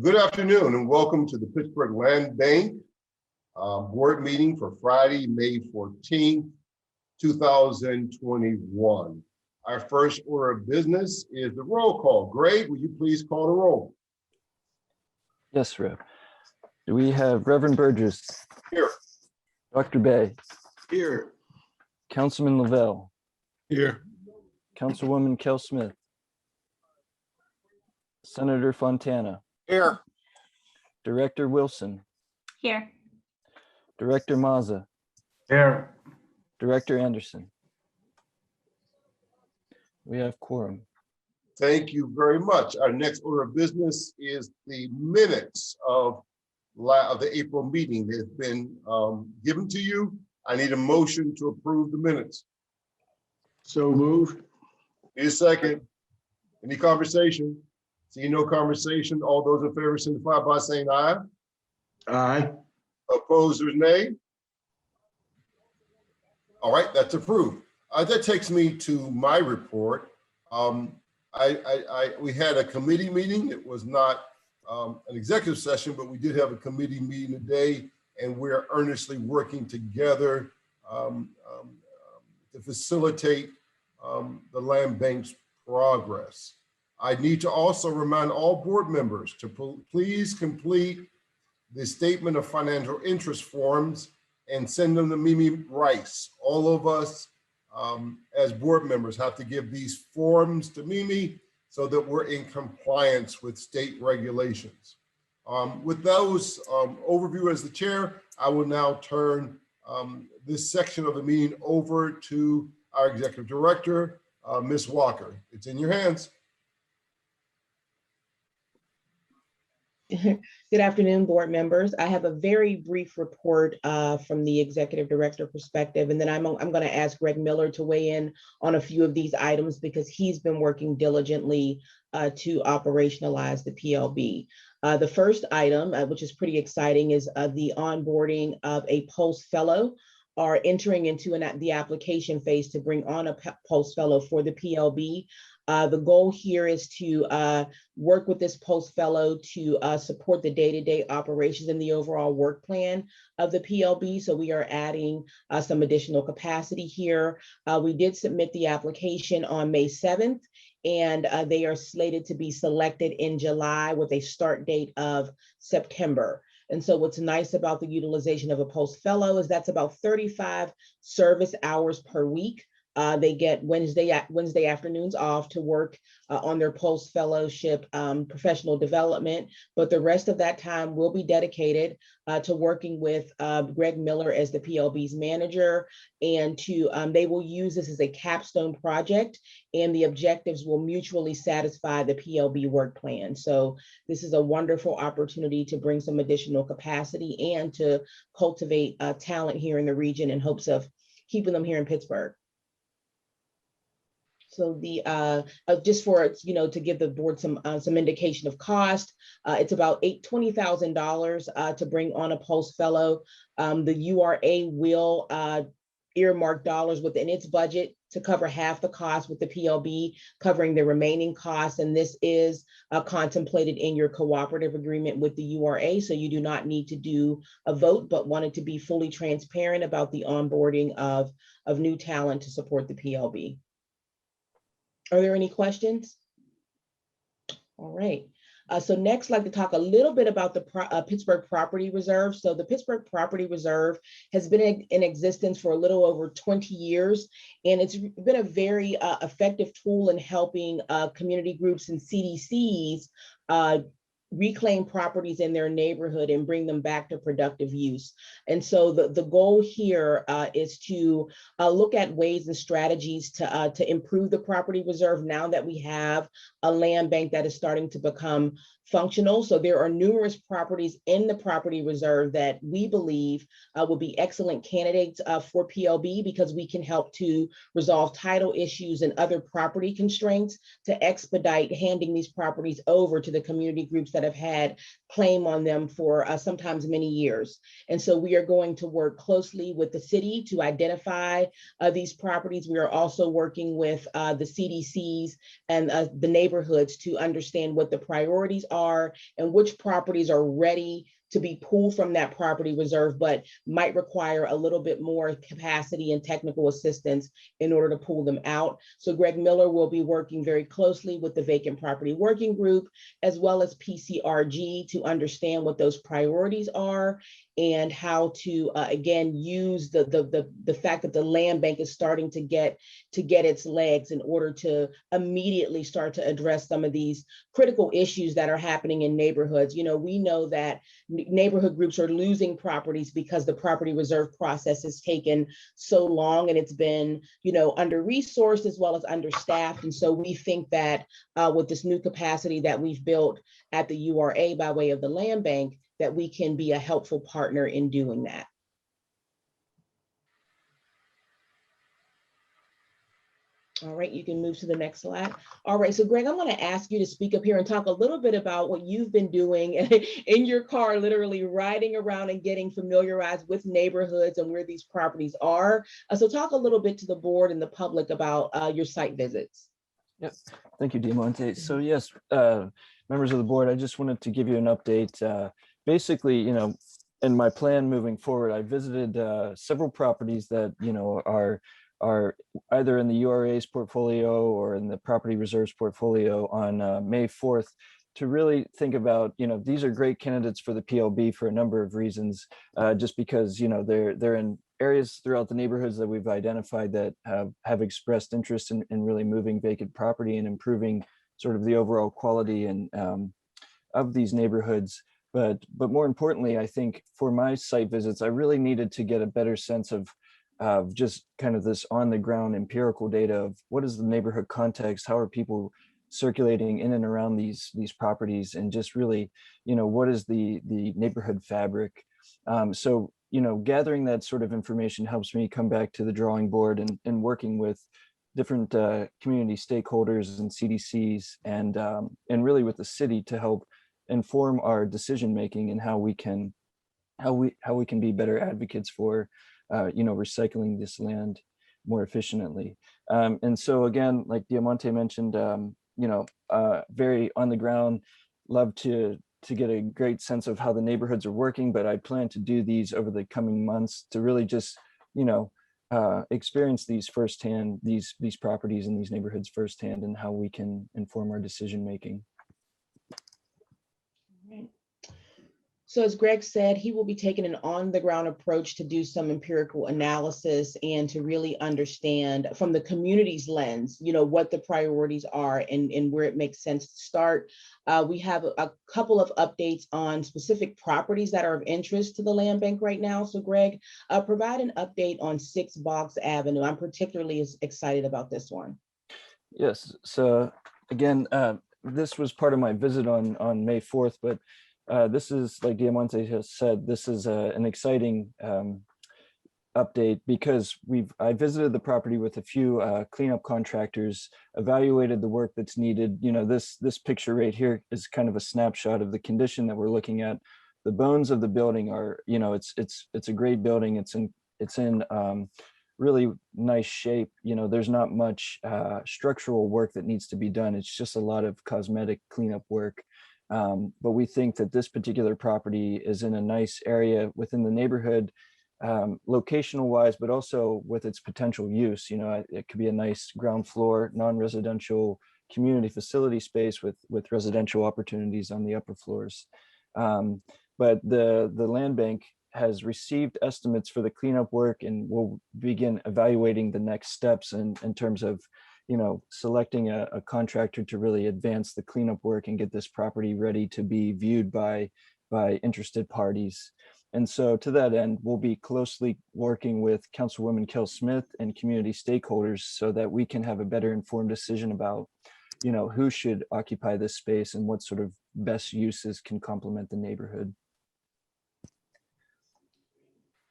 Good afternoon and welcome to the Pittsburgh Land Bank board meeting for Friday, May 14th, 2021. Our first order of business is the roll call. Greg, will you please call the roll? Yes, Rev. Do we have Reverend Burgess? Here. Dr. Bay? Here. Councilman Lavelle? Here. Councilwoman Kell Smith? Senator Fontana? Here. Director Wilson? Here. Director Mazza? Here. Director Anderson? We have quorum. Thank you very much. Our next order of business is the minutes of the April meeting. They've been given to you. I need a motion to approve the minutes. So moved. Need a second. Any conversation? See no conversation. All those in favor signify by saying aye. Aye. Opposers, nay. All right, that's approved. That takes me to my report. We had a committee meeting. It was not an executive session, but we did have a committee meeting today, and we're earnestly working together to facilitate the land bank's progress. I need to also remind all board members to please complete the statement of financial interest forms and send them to Mimi Rice. All of us as board members have to give these forms to Mimi so that we're in compliance with state regulations. With those overview as the chair, I will now turn this section of the meeting over to our executive director, Ms. Walker. It's in your hands. Good afternoon, board members. I have a very brief report from the executive director perspective, and then I'm going to ask Greg Miller to weigh in on a few of these items because he's been working diligently to operationalize the PLB. The first item, which is pretty exciting, is the onboarding of a post fellow, are entering into the application phase to bring on a post fellow for the PLB. The goal here is to work with this post fellow to support the day-to-day operations and the overall work plan of the PLB. So we are adding some additional capacity here. We did submit the application on May 7th, and they are slated to be selected in July with a start date of September. And so what's nice about the utilization of a post fellow is that's about 35 service hours per week. They get Wednesday afternoons off to work on their post fellowship professional development, but the rest of that time will be dedicated to working with Greg Miller as the PLB's manager, and they will use this as a capstone project, and the objectives will mutually satisfy the PLB work plan. So this is a wonderful opportunity to bring some additional capacity and to cultivate talent here in the region in hopes of keeping them here in Pittsburgh. So the just for to give the board some indication of cost, it's about $20,000 to bring on a post fellow. The URA will earmark dollars within its budget to cover half the cost, with the PLB covering the remaining costs, and this is contemplated in your cooperative agreement with the URA. So you do not need to do a vote, but wanted to be fully transparent about the onboarding of new talent to support the PLB. Are there any questions? All right. So next, I'd like to talk a little bit about the Pittsburgh Property Reserve. So the Pittsburgh Property Reserve has been in existence for a little over 20 years, and it's been a very effective tool in helping community groups and CDCs reclaim properties in their neighborhood and bring them back to productive use. And so the goal here is to look at ways and strategies to improve the property reserve now that we have a land bank that is starting to become functional. So there are numerous properties in the property reserve that we believe will be excellent candidates for PLB, because we can help to resolve title issues and other property constraints to expedite handing these properties over to the community groups that have had claim on them for sometimes many years. And so we are going to work closely with the city to identify these properties. We are also working with the CDCs and the neighborhoods to understand what the priorities are and which properties are ready to be pulled from that property reserve, but might require a little bit more capacity and technical assistance in order to pull them out. So Greg Miller will be working very closely with the Vacant Property Working Group, as well as PCRG, to understand what those priorities are and how to, again, use the fact that the land bank is starting to get its legs in order to immediately start to address some of these critical issues that are happening in neighborhoods. You know, we know that neighborhood groups are losing properties because the property reserve process has taken so long and it's been, you know, under-resourced as well as understaffed. And so we think that with this new capacity that we've built at the URA by way of the land bank, that we can be a helpful partner in doing that. All right, you can move to the next slide. All right, so Greg, I'm going to ask you to speak up here and talk a little bit about what you've been doing in your car, literally riding around and getting familiarized with neighborhoods and where these properties are. So talk a little bit to the board and the public about your site visits. Yep. Thank you, Diamante. So yes, members of the board, I just wanted to give you an update. Basically, you know, in my plan moving forward, I visited several properties that, you know, are either in the URA's portfolio or in the property reserves portfolio on May 4th to really think about, you know, these are great candidates for the PLB for a number of reasons, just because, you know, they're in areas throughout the neighborhoods that we've identified that have expressed interest in really moving vacant property and improving sort of the overall quality and of these neighborhoods. But more importantly, I think for my site visits, I really needed to get a better sense of just kind of this on the ground empirical data of what is the neighborhood context, how are people circulating in and around these properties, and just really, you know, what is the neighborhood fabric. So, you know, gathering that sort of information helps me come back to the drawing board and working with different community stakeholders and CDCs and really with the city to help inform our decision making and how we can be better advocates for you know, recycling this land more efficiently. And so again, like Diamante mentioned, you know, very on the ground, love to get a great sense of how the neighborhoods are working, but I plan to do these over the coming months to really just, you know, experience these firsthand, these properties and these neighborhoods firsthand, and how we can inform our decision making. So as Greg said, he will be taking an on-the-ground approach to do some empirical analysis and to really understand from the community's lens, you know, what the priorities are and where it makes sense to start. We have a couple of updates on specific properties that are of interest to the land bank right now. So Greg, provide an update on 6 Boggs Avenue. I'm particularly excited about this one. Yes. So again, this was part of my visit on May 4th, but this is, like Diamante has said, this is an exciting update because I visited the property with a few cleanup contractors, evaluated the work that's needed. You know, this picture right here is kind of a snapshot of the condition that we're looking at. The bones of the building are, you know, it's a great building. It's in really nice shape. You know, there's not much structural work that needs to be done. It's just a lot of cosmetic cleanup work. But we think that this particular property is in a nice area within the neighborhood, locational wise, but also with its potential use. You know, it could be a nice ground floor, non-residential community facility space with residential opportunities on the upper floors. But the land bank has received estimates for the cleanup work and will begin evaluating the next steps in terms of, you know, selecting a contractor to really advance the cleanup work and get this property ready to be viewed by interested parties. And so to that end, we'll be closely working with Councilwoman Kell Smith and community stakeholders so that we can have a better informed decision about, you know, who should occupy this space and what sort of best uses can complement the neighborhood.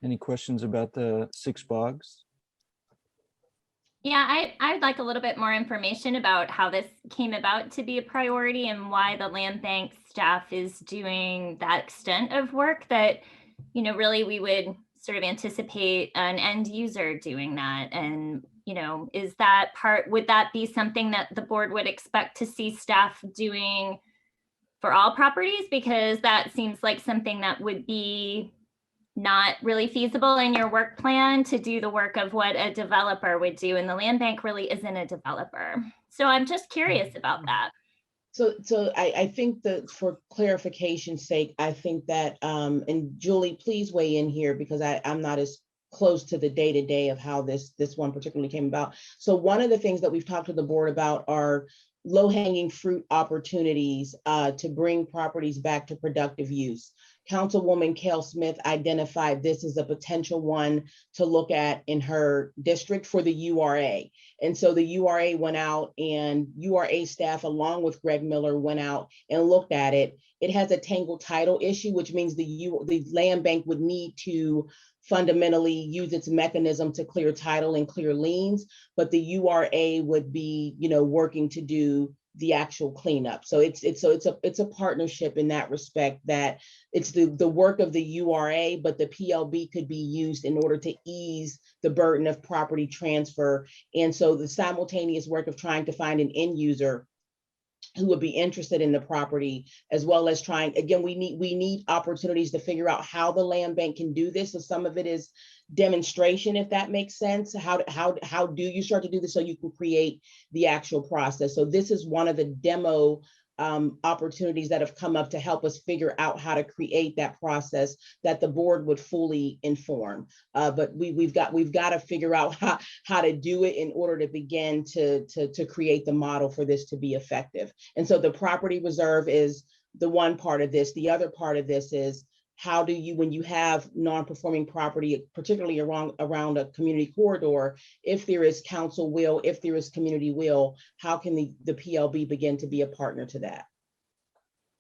Any questions about the 6 Boggs? I'd like a little bit more information about how this came about to be a priority and why the land bank staff is doing that extent of work that, really we would sort of anticipate an end user doing that. And, is that would that be something that the board would expect to see staff doing for all properties? Because that seems like something that would be not really feasible in your work plan to do the work of what a developer would do. And the land bank really isn't a developer. So I'm just curious about that. So I think that for clarification's sake, I think that, and Julie, please weigh in here because I'm not as close to the day-to-day of how this one particularly came about. So one of the things that we've talked to the board about are low-hanging fruit opportunities to bring properties back to productive use. Councilwoman Kale Smith identified this as a potential one to look at in her district for the URA. And so the URA went out and URA staff, along with Greg Miller, went out and looked at it. It has a tangled title issue, which means the land bank would need to fundamentally use its mechanism to clear title and clear liens, but the URA would be, working to do the actual cleanup. So it's a partnership in that respect, that it's the work of the URA, but the PLB could be used in order to ease the burden of property transfer. And so the simultaneous work of trying to find an end user who would be interested in the property, as well as trying, again, we need opportunities to figure out how the land bank can do this. So some of it is demonstration, if that makes sense. How do you start to do this so you can create the actual process? So this is one of the demo opportunities that have come up to help us figure out how to create that process that the board would fully inform. But we've got to figure out how to do it in order to begin to create the model for this to be effective. And so the property reserve is the one part of this. The other part of this is, how do you, when you have non-performing property, particularly around a community corridor, if there is council will, if there is community will, how can the PLB begin to be a partner to that?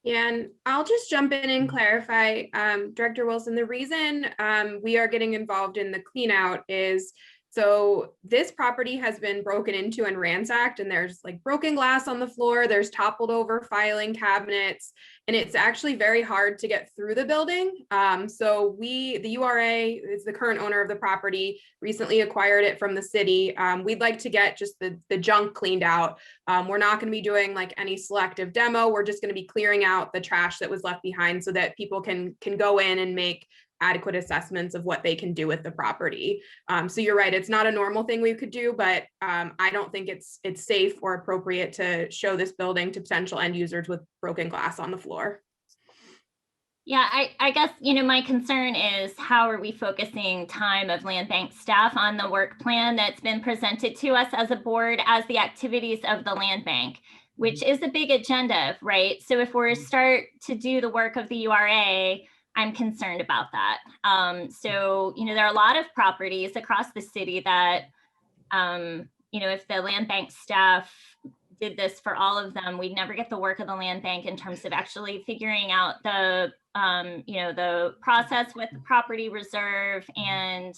Yeah, and I'll just jump in and clarify, Director Wilson, the reason we are getting involved in the clean out is, so this property has been broken into and ransacked, and there's like broken glass on the floor, there's toppled over filing cabinets, and it's actually very hard to get through the building. So the URA is the current owner of the property, recently acquired it from the city. We'd like to get just the junk cleaned out. We're not going to be doing like any selective demo. We're just going to be clearing out the trash that was left behind so that people can go in and make adequate assessments of what they can do with the property. So you're right, it's not a normal thing we could do, but I don't think it's safe or appropriate to show this building to potential end users with broken glass on the floor. Yeah, I guess, my concern is, how are we focusing time of land bank staff on the work plan that's been presented to us as a board as the activities of the land bank, which is a big agenda, right? So if we're start to do the work of the URA, I'm concerned about that. So, there are a lot of properties across the city that, if the land bank staff did this for all of them, we'd never get the work of the land bank in terms of actually figuring out the, the process with the property reserve and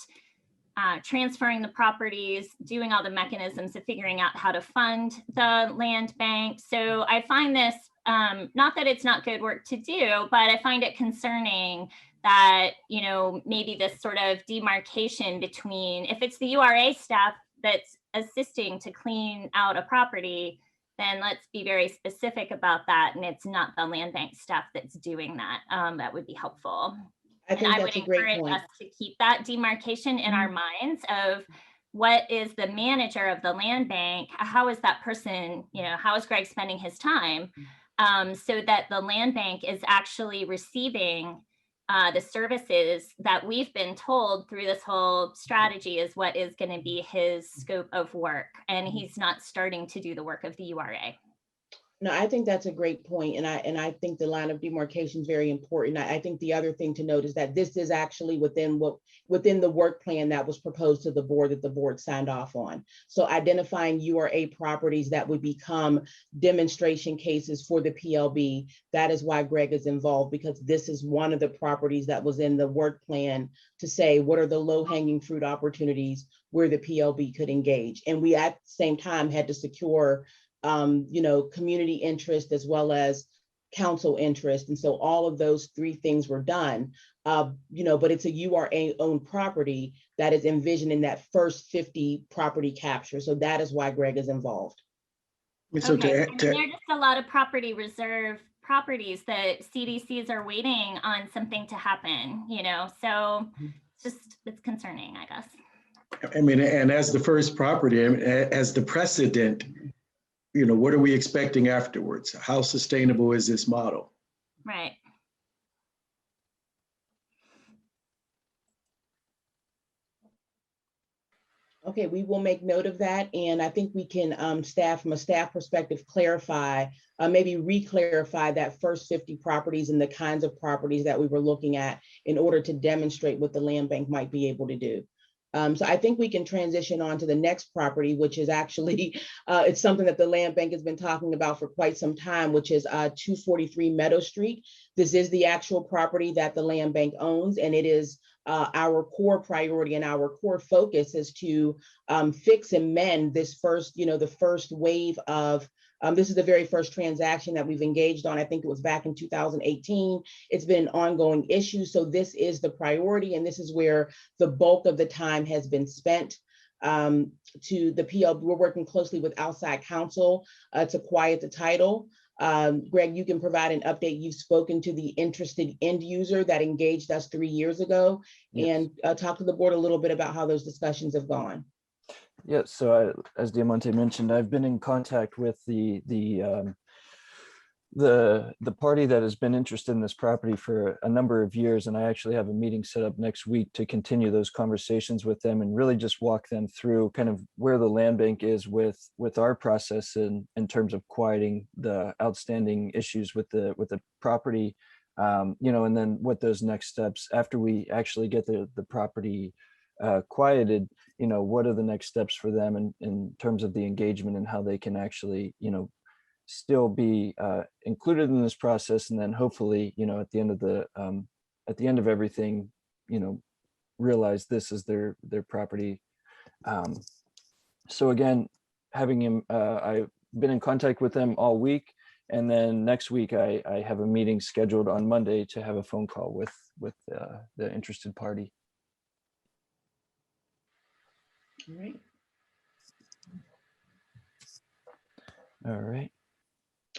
transferring the properties, doing all the mechanisms of figuring out how to fund the land bank. So I find this, not that it's not good work to do, but I find it concerning that, maybe this sort of demarcation between, if it's the URA staff that's assisting to clean out a property, then let's be very specific about that. And it's not the land bank staff that's doing that. That would be helpful. I would encourage us to keep that demarcation in our minds of what is the manager of the land bank, how is that person, how is Greg spending his time, so that the land bank is actually receiving the services that we've been told through this whole strategy is what is going to be his scope of work, and he's not starting to do the work of the URA. No, I think that's a great point, and I think the line of demarcation is very important. I think the other thing to note is that this is actually within the work plan that was proposed to the board that the board signed off on. So identifying URA properties that would become demonstration cases for the PLB. That is why Greg is involved, because this is one of the properties that was in the work plan to say what are the low-hanging fruit opportunities where the PLB could engage. And we at the same time had to secure community interest as well as council interest. And so all of those three things were done, but it's a URA owned property that is envisioned in that first 50 property capture. So that is why Greg is involved. So Okay, and there are just a lot of property reserve properties that CDCs are waiting on something to happen, so it's concerning, I guess. I mean, and as the first property, as the precedent, what are we expecting afterwards? How sustainable is this model? Right. Okay, we will make note of that. And I think we can, from a staff perspective, clarify, maybe re-clarify that first 50 properties and the kinds of properties that we were looking at in order to demonstrate what the land bank might be able to do. So I think we can transition on to the next property, which is actually, it's something that the land bank has been talking about for quite some time, which is 243 Meadow Street. This is the actual property that the land bank owns, and it is our core priority and our core focus is to fix and mend this first, the first wave of this is the very first transaction that we've engaged on. I think it was back in 2018. It's been an ongoing issue. So this is the priority, and this is where the bulk of the time has been spent. To the PLB, we're working closely with outside counsel to quiet the title. Greg, you can provide an update. You've spoken to the interested end user that engaged us 3 years ago, yes, and talk to the board a little bit about how those discussions have gone. Yeah, so as Diamante mentioned, I've been in contact with the party that has been interested in this property for a number of years, and I actually have a meeting set up next week to continue those conversations with them and really just walk them through kind of where the land bank is with our process in terms of quieting the outstanding issues with the property, and then what those next steps after we actually get the property quieted, what are the next steps for them in terms of the engagement and how they can actually, still be included in this process, and then hopefully, at the end of everything, realize this is their property. So again, having him, I've been in contact with them all week, and then next week I have a meeting scheduled on Monday to have a phone call with the interested party. All right. All right.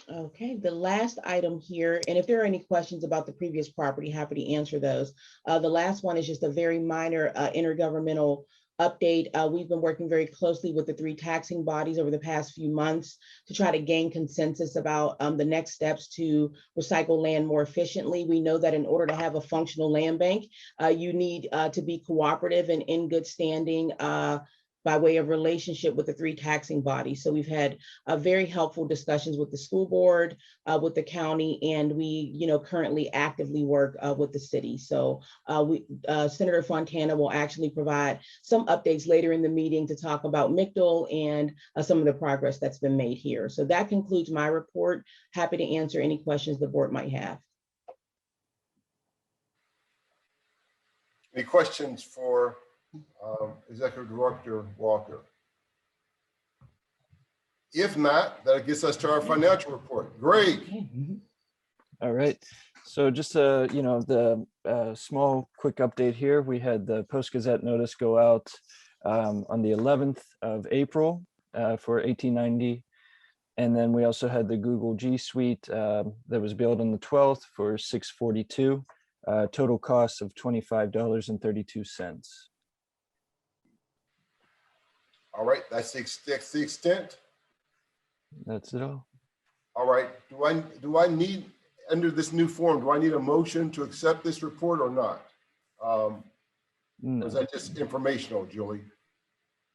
Okay, the last item here, and if there are any questions about the previous property, happy to answer those. The last one is just a very minor intergovernmental update. We've been working very closely with the 3 taxing bodies over the past few months to try to gain consensus about the next steps to recycle land more efficiently. We know that in order to have a functional land bank, you need to be cooperative and in good standing by way of relationship with the 3 taxing bodies. So we've had very helpful discussions with the school board, with the county, and we, currently actively work with the city. So Senator Fontana will actually provide some updates later in the meeting to talk about MICDL and some of the progress that's been made here. So that concludes my report. Happy to answer any questions the board might have. Any questions for Executive Director Walker? If not, that gets us to our financial report. Great. All right. So just the small quick update here. We had the Post-Gazette notice go out on the 11th of April for 1890. And then we also had the Google G Suite that was billed on the 12th for $642. Total cost of $25.32. All right, that's the extent. That's it all. All right, do I need, under this new form, do I need a motion to accept this report or not? No. Or is that just informational, Julie?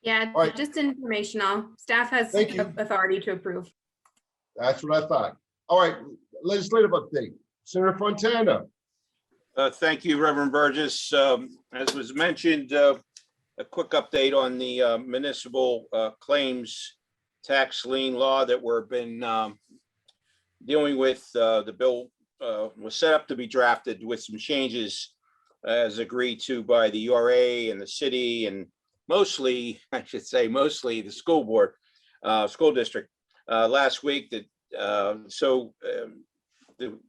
Yeah, All right. just informational. Staff has Thank you. authority to approve. That's what I thought. All right, legislative update. Senator Fontana. Thank you, Reverend Burgess. As was mentioned, a quick update on the municipal claims tax lien law that we've been dealing with. The bill was set up to be drafted with some changes as agreed to by the URA and the city, and mostly, I should say, mostly the school board, school district last week. The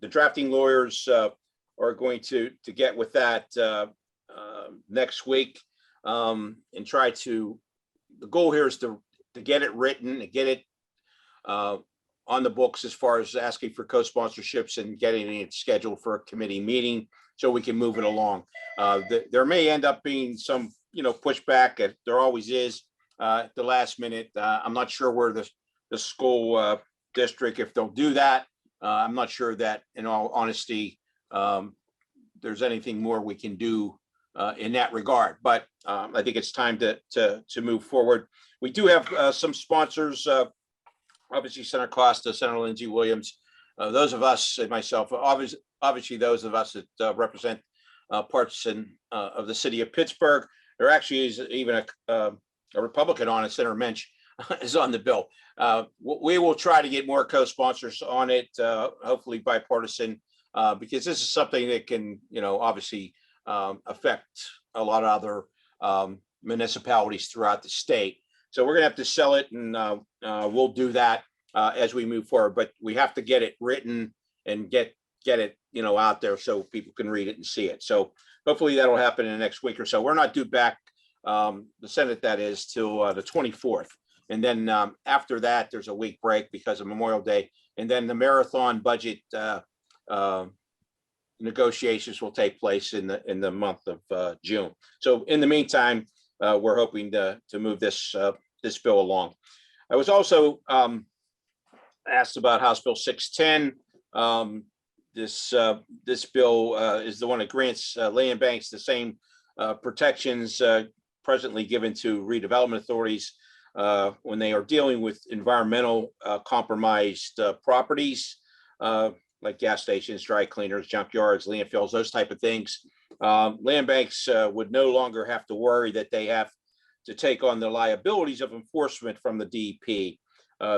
drafting lawyers are going to get with that next week and try to, the goal here is to get it written and get it on the books as far as asking for co-sponsorships and getting it scheduled for a committee meeting so we can move it along. There may end up being some, pushback. There always is at the last minute. I'm not sure where the school district, if they'll do that. I'm not sure that, in all honesty, there's anything more we can do in that regard. But I think it's time to move forward. We do have some sponsors. Obviously, Senator Costa, Senator Lindsey Williams, those of us, and myself, obviously those of us that represent parts of the city of Pittsburgh. There actually is even a Republican on it, Senator Mensch, is on the bill. We will try to get more co-sponsors on it, hopefully bipartisan, because this is something that can, obviously affect a lot of other municipalities throughout the state. So we're gonna have to sell it, and we'll do that as we move forward. But we have to get it written and get it, out there so people can read it and see it. So hopefully that'll happen in the next week or so. We're not due back, the Senate that is, till the 24th. And then after that, there's a week break because of Memorial Day. And then the marathon budget negotiations will take place in the month of June. So in the meantime, we're hoping to move this bill along. I was also asked about House Bill 610. This bill is the one that grants land banks the same protections presently given to redevelopment authorities when they are dealing with environmental compromised properties, like gas stations, dry cleaners, junkyards, landfills, those type of things. Land banks would no longer have to worry that they have to take on the liabilities of enforcement from the DEP.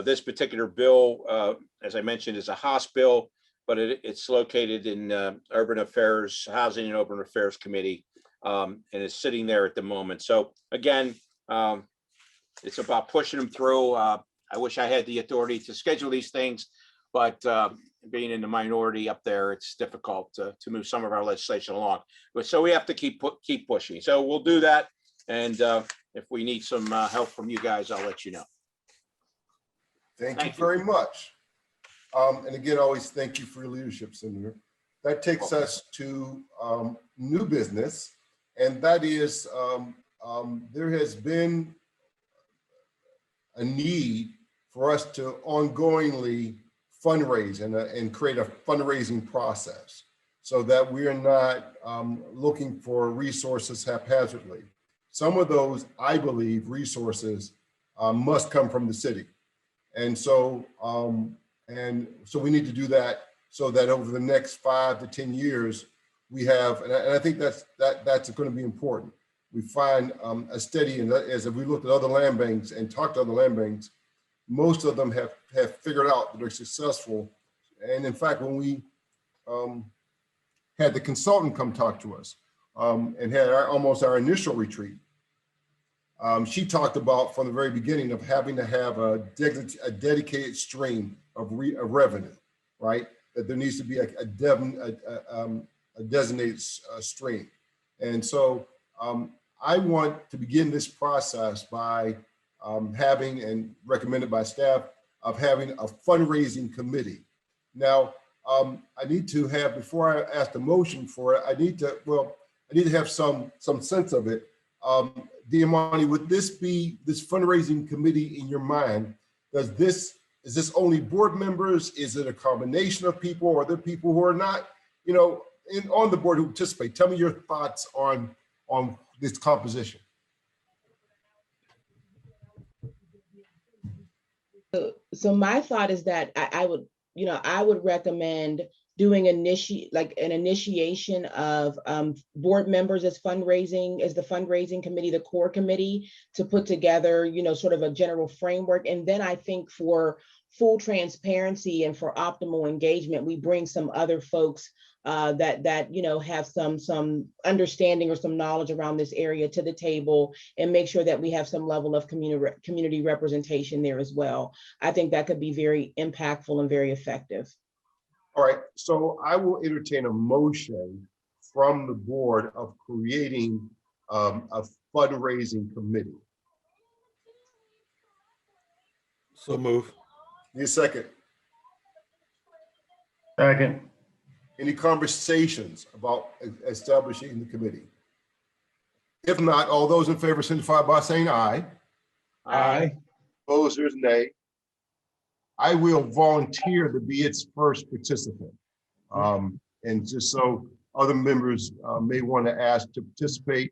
This particular bill, as I mentioned, is a House bill, but it's located in Urban Affairs, Housing and Urban Affairs Committee, and is sitting there at the moment. So again, it's about pushing them through. I wish I had the authority to schedule these things, but being in the minority up there, it's difficult to move some of our legislation along. But so we have to keep pushing. So we'll do that. And if we need some help from you guys, I'll let you know. Thank you very much. And again, always thank you for your leadership, Senator. That takes us to new business, and that is there has been a need for us to ongoingly fundraise and create a fundraising process so that we are not looking for resources haphazardly. Some of those, I believe, resources must come from the city. And so we need to do that so that over the next 5 to 10 years, we have, and I think that's going to be important. We find a steady, and as we looked at other land banks and talked to other land banks, most of them have figured out that they're successful. And in fact, when we had the consultant come talk to us and had almost our initial retreat, she talked about from the very beginning of having to have a dedicated stream of revenue, right? That there needs to be a designated stream. And so I want to begin this process by having, and recommended by staff, of having a fundraising committee. Now, I need to have, before I ask the motion for it, I need to have some sense of it. Diamante, would this be this fundraising committee in your mind? Is this only board members? Is it a combination of people? Or are there people who are not, on the board who participate? Tell me your thoughts on this composition. So my thought is that I would, I would recommend doing an initiation of board members as the fundraising committee, the core committee, to put together, sort of a general framework. And then I think for full transparency and for optimal engagement, we bring some other folks that have some understanding or some knowledge around this area to the table, and make sure that we have some level of community representation there as well. I think that could be very impactful and very effective. All right, so I will entertain a motion from the board of creating a fundraising committee. So move. Need a second? Second. Any conversations about establishing the committee? If not, all those in favor signify by saying aye. Aye. Opposers, nay. I will volunteer to be its first participant. And just so other members may want to ask to participate.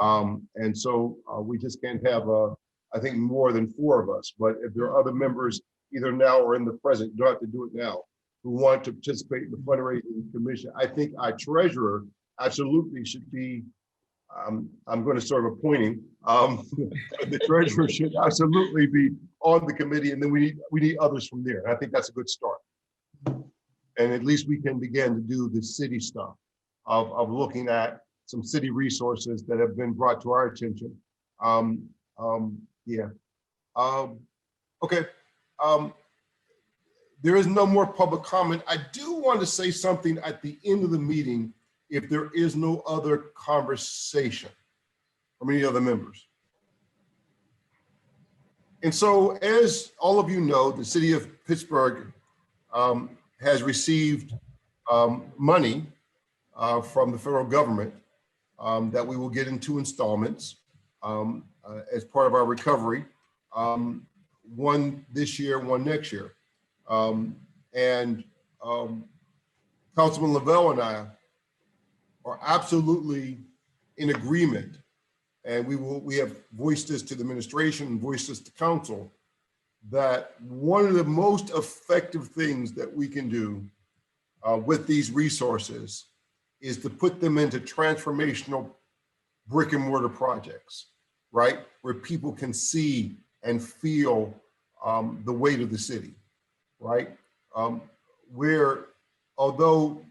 And so we just can't have, I think, more than 4 of us. But if there are other members, either now or in the present, you don't have to do it now, who want to participate in the fundraising commission, I think our treasurer absolutely should be, I'm going to start appointing, the treasurer should absolutely be on the committee, and then we need others from there. And I think that's a good start. And at least we can begin to do the city stuff of looking at some city resources that have been brought to our attention. Yeah. Okay. There is no more public comment. I do want to say something at the end of the meeting if there is no other conversation from any other members. And so, as all of you know, the city of Pittsburgh has received money from the federal government that we will get in 2 installments as part of our recovery, one this year, one next year. Councilman Lavelle and I are absolutely in agreement, and we have voiced this to the administration and voiced this to council, that one of the most effective things that we can do with these resources is to put them into transformational brick and mortar projects, right? Where people can see and feel the weight of the city, right? Where, although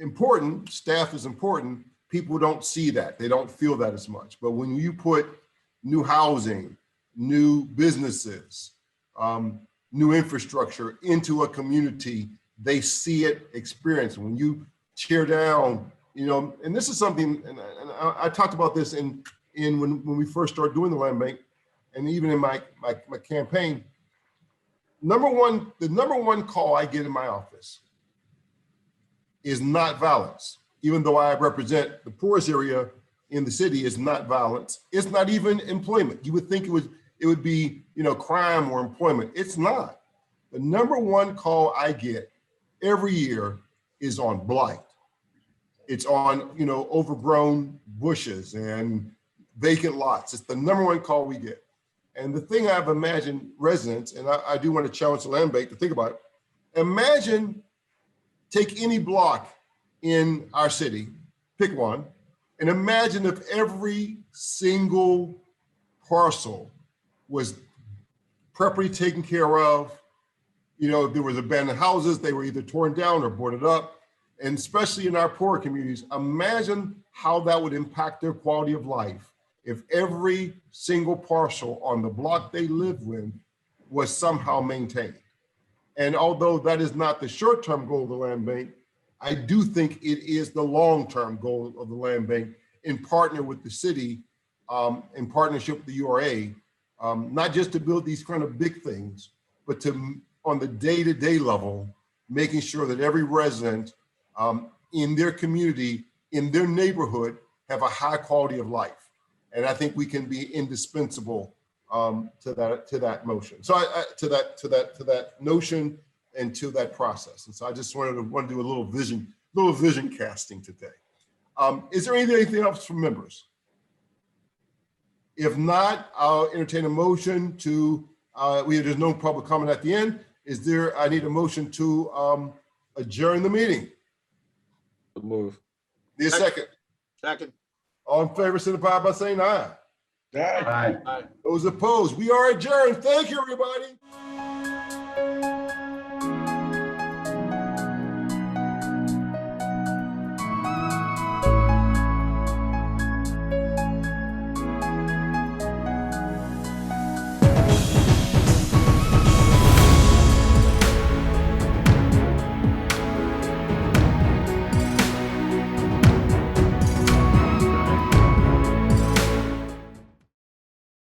important, staff is important, people don't see that. They don't feel that as much. But when you put new housing, new businesses, new infrastructure into a community, they see it, experience. When you tear down, and this is something, and I talked about this in when we first started doing the land bank, and even in my campaign. The number one call I get in my office is not violence. Even though I represent the poorest area in the city, is not violence. It's not even employment. You would think it would be, crime or employment. It's not. The number one call I get every year is on blight. It's on, overgrown bushes and vacant lots. It's the number one call we get. And the thing I've imagined residents, and I do want to challenge the land bank to think about it. Imagine, take any block in our city, pick one, and imagine if every single parcel was properly taken care of. If there was abandoned houses, they were either torn down or boarded up. And especially in our poor communities, imagine how that would impact their quality of life if every single parcel on the block they live in was somehow maintained. And although that is not the short-term goal of the land bank, I do think it is the long-term goal of the land bank, in partner with the city, in partnership with the URA, not just to build these kind of big things, but to, on the day-to-day level, making sure that every resident in their community, in their neighborhood, have a high quality of life. And I think we can be indispensable to that motion. So to that notion and to that process. And so I just want to do a little vision casting today. Is there anything else from members? If not, I'll entertain a motion to There's no public comment at the end. I need a motion to adjourn the meeting. Move. Need a second. Second. All in favor, signify by saying aye. Aye. Those opposed, we are adjourned. Thank you, everybody.